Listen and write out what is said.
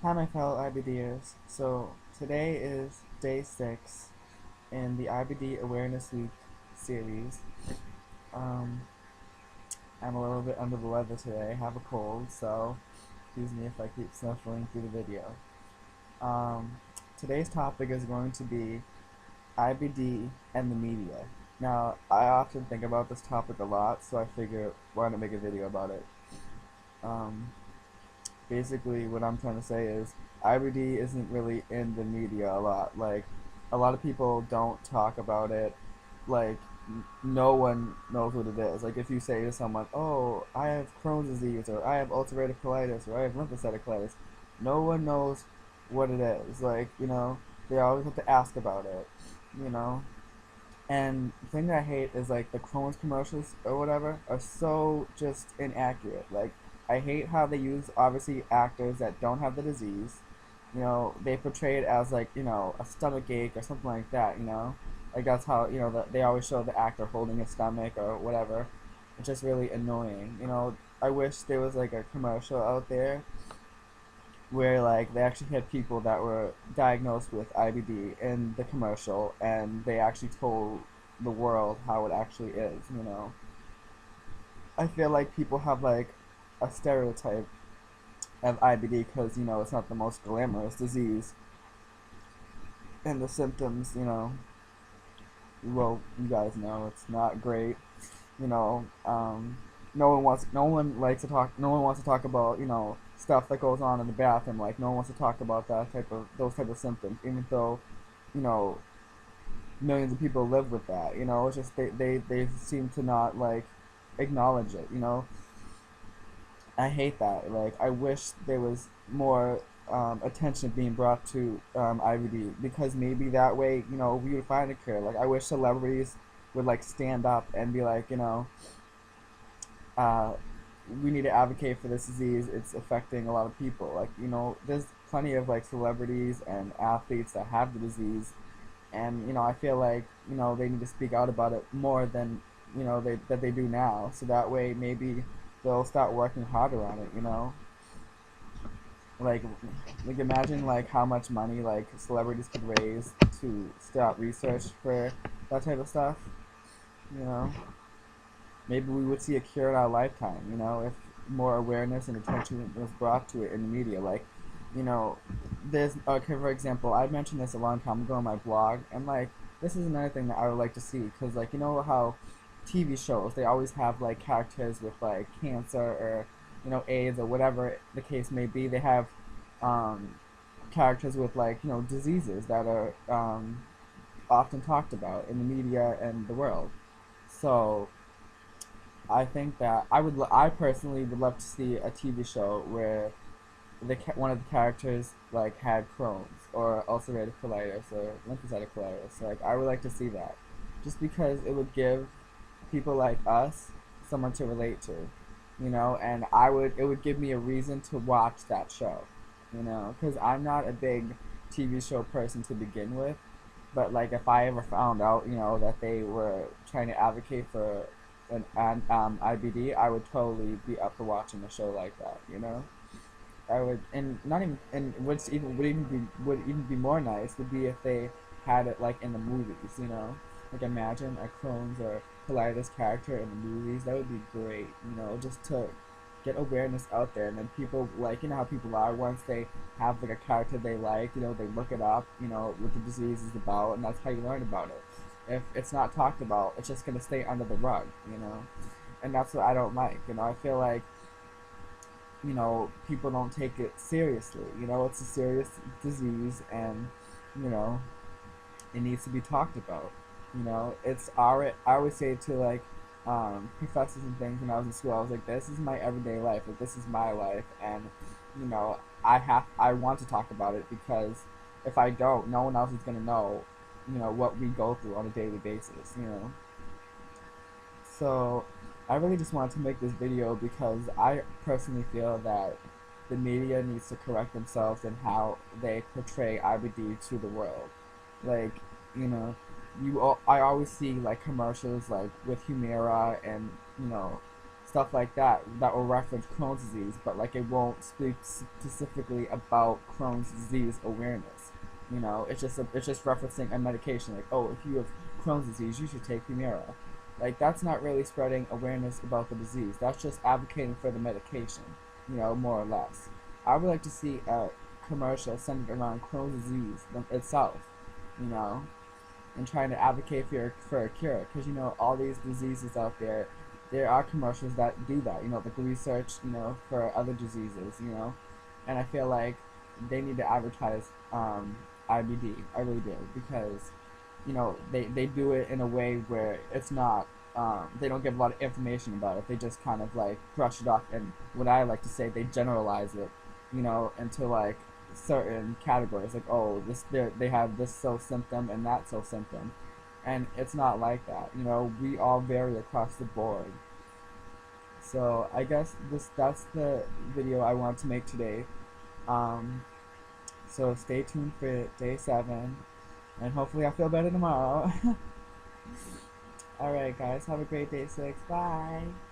Hi, my fellow IBDers. So, today is day 6 in the IBD Awareness Week series. Um, I'm a little bit under the weather today. I have a cold, so excuse me if I keep sniffling through the video. Um, Today's topic is going to be IBD and the media. Now, I often think about this topic a lot, so I figure why not make a video about it. Um, Basically what I'm trying to say is IBD isn't really in the media a lot. Like, a lot of people don't talk about it. Like, no one knows what it is. Like, if you say to someone, "Oh, I have Crohn's disease," or "I have ulcerative colitis," or "I have lymphocytic colitis," no one knows what it is. Like, they always have to ask about it. You know, and the thing that I hate is like the Crohn's commercials or whatever are so just inaccurate. Like, I hate how they use obviously actors that don't have the disease. They portray it as like, a stomach ache or something like that, Like that's how, they always show the actor holding his stomach or whatever. It's just really annoying. I wish there was like a commercial out there where like they actually had people that were diagnosed with IBD in the commercial, and they actually told the world how it actually is. I feel like people have like a stereotype of IBD because it's not the most glamorous disease, and the symptoms, well, you guys know it's not great. you know um, no one wants to talk about stuff that goes on in the bathroom. Like, no one wants to talk about those type of symptoms, even though you know millions of people live with that. It's just they seem to not like acknowledge it. I hate that. Like, I wish there was more attention being brought to IBD, because maybe that way we would find a cure. Like, I wish celebrities would like stand up and be like, uh, we need to advocate for this disease. It's affecting a lot of people. Like, there's plenty of like celebrities and athletes that have the disease, and I feel like they need to speak out about it more than they do now. So that way maybe they'll start working harder on it. Like, imagine like how much money like celebrities could raise to start research for that type of stuff. You know, maybe we would see a cure in our lifetime, if more awareness and attention was brought to it in the media. Like, you know, there's, okay, for example, I mentioned this a long time ago on my blog, and like, this is another thing that I would like to see, because like, how TV shows, they always have like characters with like cancer or, AIDS or whatever the case may be. They have um, characters with like, diseases that are often talked about in the media and the world. So I think that I personally would love to see a TV show where one of the characters like had Crohn's or ulcerative colitis or lymphocytic colitis. So, like, I would like to see that, just because it would give people like us someone to relate to, and it would give me a reason to watch that show, because I'm not a big TV show person to begin with. But like, if I ever found out, that they were trying to advocate for an IBD, I would totally be up for watching a show like that. I would, and not even, and would even be more nice would be if they had it like in the movies. Like, imagine a Crohn's or colitis character in the movies. That would be great. Just to get awareness out there, and then people, like, how people are once they have like a character they like, they look it up, what the disease is about, and that's how you learn about it. If it's not talked about, it's just gonna stay under the rug. And that's what I don't like. I feel like people don't take it seriously. It's a serious disease, and you know, it needs to be talked about. It's alright. I always say to like professors and things when I was in school, I was like, this is my everyday life. Like, this is my life, and I want to talk about it, because if I don't, no one else is gonna know. What we go through on a daily basis. So I really just wanted to make this video because I personally feel that the media needs to correct themselves in how they portray IBD to the world. Like, you know, I always see like commercials like with Humira and stuff like that that will reference Crohn's disease, but like it won't speak specifically about Crohn's disease awareness. You know, it's just referencing a medication like, oh, if you have Crohn's disease, you should take Humira. Like that's not really spreading awareness about the disease. That's just advocating for the medication, you know, more or less. I would like to see a commercial centered around Crohn's disease itself, you know, and trying to advocate for a cure. Because you know all these diseases out there, there are commercials that do that. You know, like research, you know, for other diseases. You know, and I feel like they need to advertise IBD. I really do because you know they do it in a way where it's not. They don't give a lot of information about it. They just kind of like brush it off, and what I like to say, they generalize it, you know, into like certain categories. Like, oh, they have this so symptom and that so symptom, and it's not like that. You know, we all vary across the board. So I guess that's the video I want to make today. Um, so stay tuned for day 7, and hopefully I feel better tomorrow. Alright guys, have a great day 6. Bye!